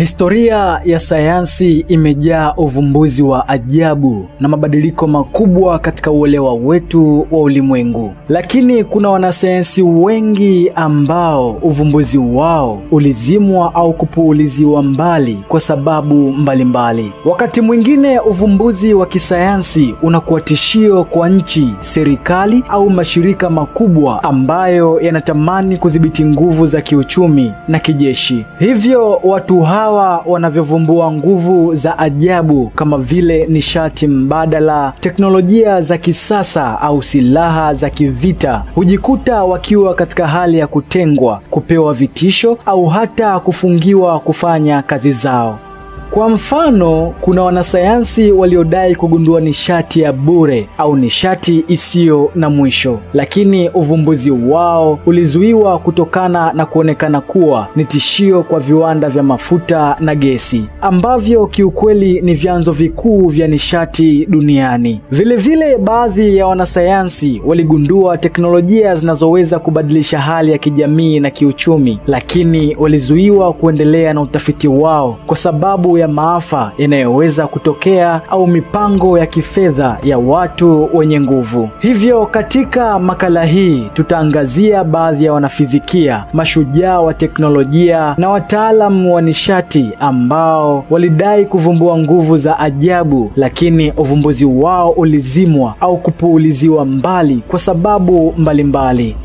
Historia ya sayansi imejaa uvumbuzi wa ajabu na mabadiliko makubwa katika uelewa wetu wa ulimwengu. Lakini kuna wanasayansi wengi ambao uvumbuzi wao ulizimwa au kupuuliziwa mbali kwa sababu mbalimbali. Wakati mwingine uvumbuzi wa kisayansi unakuwa tishio kwa nchi, serikali au mashirika makubwa ambayo yanatamani kudhibiti nguvu za kiuchumi na kijeshi. Hivyo watu hawa wanavyovumbua nguvu za ajabu kama vile nishati mbadala, teknolojia za kisasa au silaha za kivita, hujikuta wakiwa katika hali ya kutengwa, kupewa vitisho au hata kufungiwa kufanya kazi zao. Kwa mfano, kuna wanasayansi waliodai kugundua nishati ya bure au nishati isiyo na mwisho, lakini uvumbuzi wao ulizuiwa kutokana na kuonekana kuwa ni tishio kwa viwanda vya mafuta na gesi, ambavyo kiukweli ni vyanzo vikuu vya nishati duniani. Vilevile baadhi ya wanasayansi waligundua teknolojia zinazoweza kubadilisha hali ya kijamii na kiuchumi, lakini walizuiwa kuendelea na utafiti wao kwa sababu ya maafa yanayoweza kutokea au mipango ya kifedha ya watu wenye nguvu. Hivyo katika makala hii tutaangazia baadhi ya wanafizikia, mashujaa wa teknolojia na wataalamu wa nishati ambao walidai kuvumbua nguvu za ajabu, lakini uvumbuzi wao ulizimwa au kupuuliziwa mbali kwa sababu mbalimbali.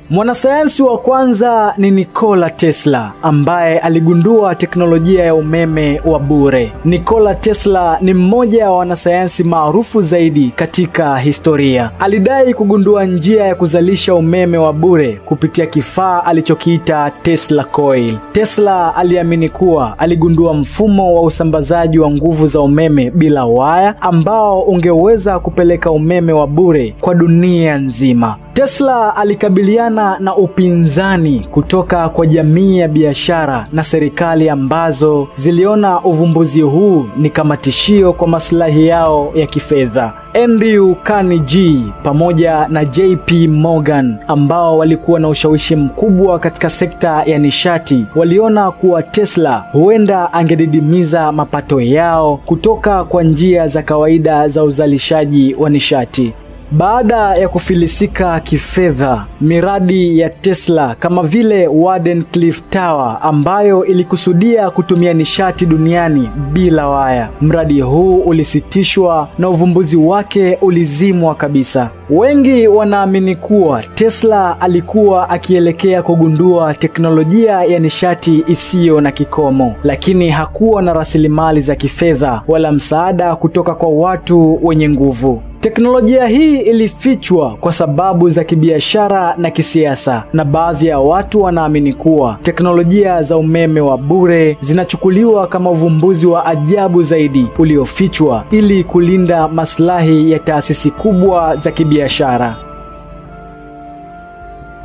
Mwanasayansi wa kwanza ni Nikola Tesla, ambaye aligundua teknolojia ya umeme wa bure. Nikola Tesla ni mmoja wa wanasayansi maarufu zaidi katika historia. Alidai kugundua njia ya kuzalisha umeme wa bure kupitia kifaa alichokiita Tesla Coil. Tesla aliamini kuwa aligundua mfumo wa usambazaji wa nguvu za umeme bila waya ambao ungeweza kupeleka umeme wa bure kwa dunia nzima. Tesla alikabiliana na upinzani kutoka kwa jamii ya biashara na serikali ambazo ziliona uvumbuzi huu ni kama tishio kwa maslahi yao ya kifedha. Andrew Carnegie pamoja na JP Morgan, ambao walikuwa na ushawishi mkubwa katika sekta ya nishati, waliona kuwa Tesla huenda angedidimiza mapato yao kutoka kwa njia za kawaida za uzalishaji wa nishati. Baada ya kufilisika kifedha, miradi ya Tesla kama vile Wardenclyffe Tower ambayo ilikusudia kutumia nishati duniani bila waya, mradi huu ulisitishwa na uvumbuzi wake ulizimwa kabisa. Wengi wanaamini kuwa Tesla alikuwa akielekea kugundua teknolojia ya nishati isiyo na kikomo, lakini hakuwa na rasilimali za kifedha wala msaada kutoka kwa watu wenye nguvu. Teknolojia hii ilifichwa kwa sababu za kibiashara na kisiasa, na baadhi ya watu wanaamini kuwa teknolojia za umeme wa bure zinachukuliwa kama uvumbuzi wa ajabu zaidi uliofichwa ili kulinda maslahi ya taasisi kubwa za kibiashara.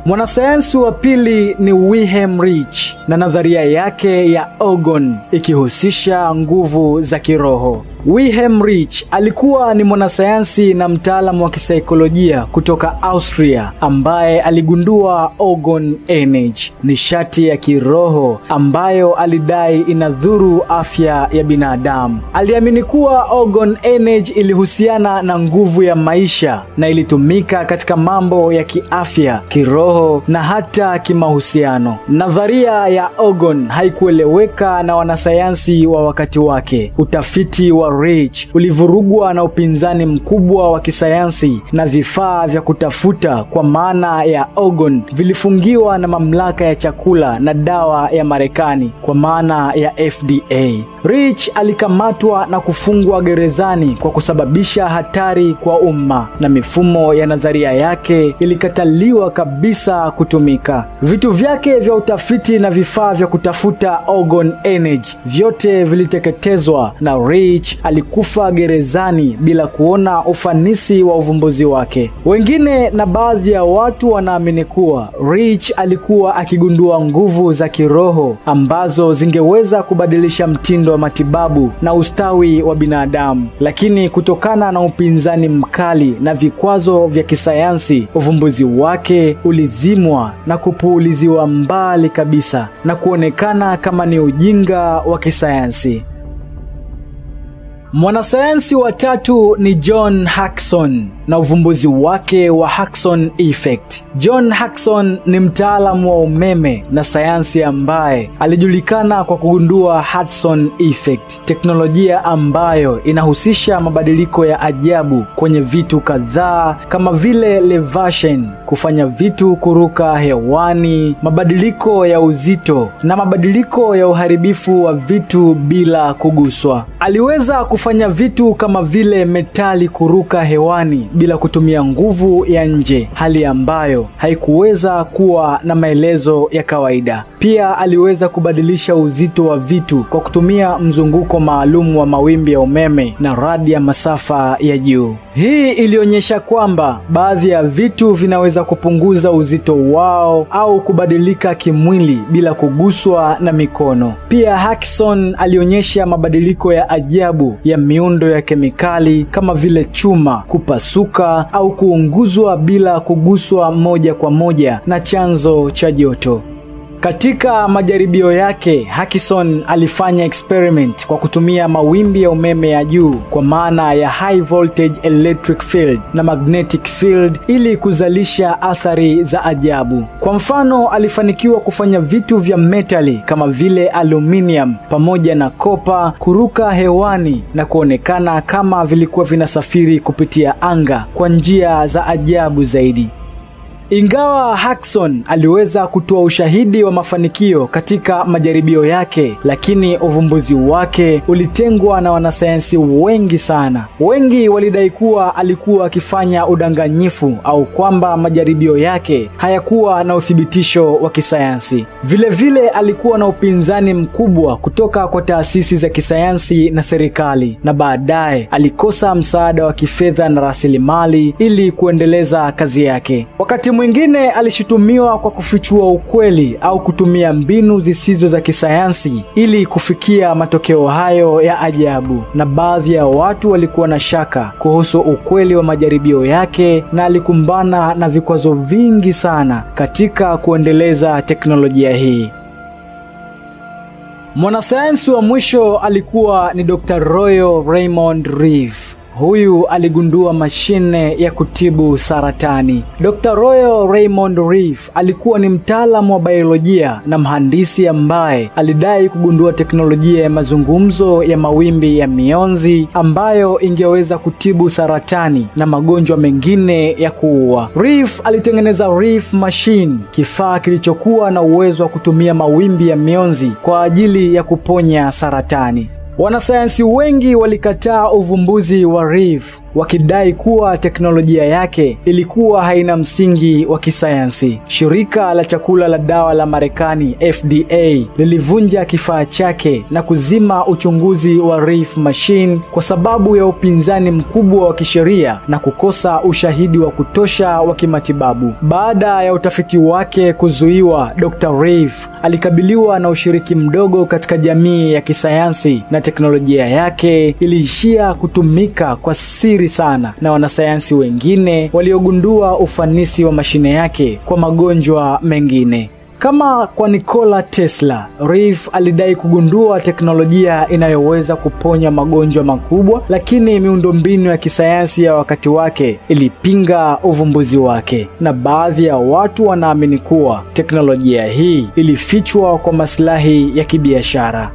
Mwanasayansi wa pili ni Wilhelm Reich na nadharia yake ya Orgon, ikihusisha nguvu za kiroho. Wilhelm Reich alikuwa ni mwanasayansi na mtaalamu wa kisaikolojia kutoka Austria ambaye aligundua Orgon Energy, nishati ya kiroho ambayo alidai inadhuru afya ya binadamu. Aliamini kuwa Orgon Energy ilihusiana na nguvu ya maisha na ilitumika katika mambo ya kiafya, kiroho na hata kimahusiano. Nadharia ya Orgon haikueleweka na wanasayansi wa wakati wake. Utafiti wa Reich ulivurugwa na upinzani mkubwa wa kisayansi na vifaa vya kutafuta kwa maana ya Orgon vilifungiwa na mamlaka ya chakula na dawa ya Marekani kwa maana ya FDA. Reich alikamatwa na kufungwa gerezani kwa kusababisha hatari kwa umma, na mifumo ya nadharia yake ilikataliwa kabisa kutumika. Vitu vyake vya utafiti na vifaa vya kutafuta Orgon Energy vyote viliteketezwa, na Reich alikufa gerezani bila kuona ufanisi wa uvumbuzi wake. Wengine na baadhi ya watu wanaamini kuwa Reich alikuwa akigundua nguvu za kiroho ambazo zingeweza kubadilisha mtindo wa matibabu na ustawi wa binadamu, lakini kutokana na upinzani mkali na vikwazo vya kisayansi, uvumbuzi wake ulizimwa na kupuuliziwa mbali kabisa na kuonekana kama ni ujinga wa kisayansi. Mwanasayansi wa tatu ni John Hudson na uvumbuzi wake wa Hudson effect. John Hudson ni mtaalamu wa umeme na sayansi ambaye alijulikana kwa kugundua Hudson effect, teknolojia ambayo inahusisha mabadiliko ya ajabu kwenye vitu kadhaa kama vile levitation, kufanya vitu kuruka hewani, mabadiliko ya uzito na mabadiliko ya uharibifu wa vitu bila kuguswa. Aliweza kufanya vitu kama vile metali kuruka hewani bila kutumia nguvu ya nje, hali ambayo haikuweza kuwa na maelezo ya kawaida. Pia aliweza kubadilisha uzito wa vitu kwa kutumia mzunguko maalum wa mawimbi ya umeme na radi ya masafa ya juu. Hii ilionyesha kwamba baadhi ya vitu vinaweza kupunguza uzito wao au kubadilika kimwili bila kuguswa na mikono. Pia Hudson alionyesha mabadiliko ya ajabu ya miundo ya kemikali kama vile chuma kupasuka au kuunguzwa bila kuguswa moja kwa moja na chanzo cha joto. Katika majaribio yake, Hudson alifanya experiment kwa kutumia mawimbi ya umeme ya juu kwa maana ya high voltage electric field na magnetic field ili kuzalisha athari za ajabu. Kwa mfano, alifanikiwa kufanya vitu vya metali kama vile aluminium pamoja na kopa kuruka hewani na kuonekana kama vilikuwa vinasafiri kupitia anga kwa njia za ajabu zaidi. Ingawa Hudson aliweza kutoa ushahidi wa mafanikio katika majaribio yake, lakini uvumbuzi wake ulitengwa na wanasayansi wengi sana. Wengi walidai kuwa alikuwa akifanya udanganyifu au kwamba majaribio yake hayakuwa na uthibitisho wa kisayansi. Vile alikuwa na upinzani mkubwa kutoka kwa taasisi za kisayansi na serikali, na baadaye alikosa msaada wa kifedha na rasilimali ili kuendeleza kazi yake. Wakati mwingine alishutumiwa kwa kufichua ukweli au kutumia mbinu zisizo za kisayansi ili kufikia matokeo hayo ya ajabu, na baadhi ya watu walikuwa na shaka kuhusu ukweli wa majaribio yake, na alikumbana na vikwazo vingi sana katika kuendeleza teknolojia hii. Mwanasayansi wa mwisho alikuwa ni Dr. Royal Raymond Reeve. Huyu aligundua mashine ya kutibu saratani. Dr. Royal Raymond Reeve alikuwa ni mtaalamu wa biolojia na mhandisi ambaye alidai kugundua teknolojia ya mazungumzo ya mawimbi ya mionzi ambayo ingeweza kutibu saratani na magonjwa mengine ya kuua. Reeve alitengeneza Reeve machine, kifaa kilichokuwa na uwezo wa kutumia mawimbi ya mionzi kwa ajili ya kuponya saratani. Wanasayansi wengi walikataa uvumbuzi wa Reeve, wakidai kuwa teknolojia yake ilikuwa haina msingi wa kisayansi. Shirika la chakula la dawa la Marekani FDA lilivunja kifaa chake na kuzima uchunguzi wa Reeve machine kwa sababu ya upinzani mkubwa wa kisheria na kukosa ushahidi wa kutosha wa kimatibabu. Baada ya utafiti wake kuzuiwa, Dr. Reeve alikabiliwa na ushiriki mdogo katika jamii ya kisayansi na teknolojia yake iliishia kutumika kwa siri sana na wanasayansi wengine waliogundua ufanisi wa mashine yake kwa magonjwa mengine. Kama kwa Nikola Tesla, Reeve alidai kugundua teknolojia inayoweza kuponya magonjwa makubwa, lakini miundombinu ya kisayansi ya wakati wake ilipinga uvumbuzi wake, na baadhi ya watu wanaamini kuwa teknolojia hii ilifichwa kwa maslahi ya kibiashara.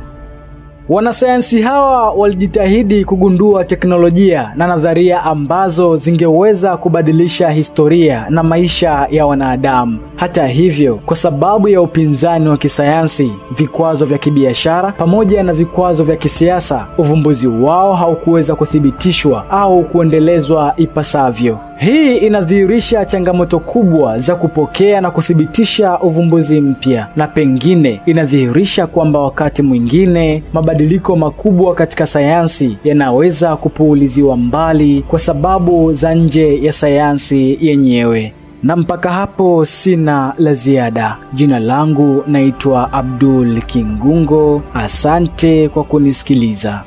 Wanasayansi hawa walijitahidi kugundua teknolojia na nadharia ambazo zingeweza kubadilisha historia na maisha ya wanadamu. Hata hivyo, kwa sababu ya upinzani wa kisayansi, vikwazo vya kibiashara pamoja na vikwazo vya kisiasa, uvumbuzi wao haukuweza kuthibitishwa au kuendelezwa ipasavyo. Hii inadhihirisha changamoto kubwa za kupokea na kuthibitisha uvumbuzi mpya, na pengine inadhihirisha kwamba wakati mwingine mabadiliko makubwa katika sayansi yanaweza kupuuliziwa mbali kwa sababu za nje ya sayansi yenyewe. Na mpaka hapo sina la ziada. Jina langu naitwa Abdul Kingungo. Asante kwa kunisikiliza.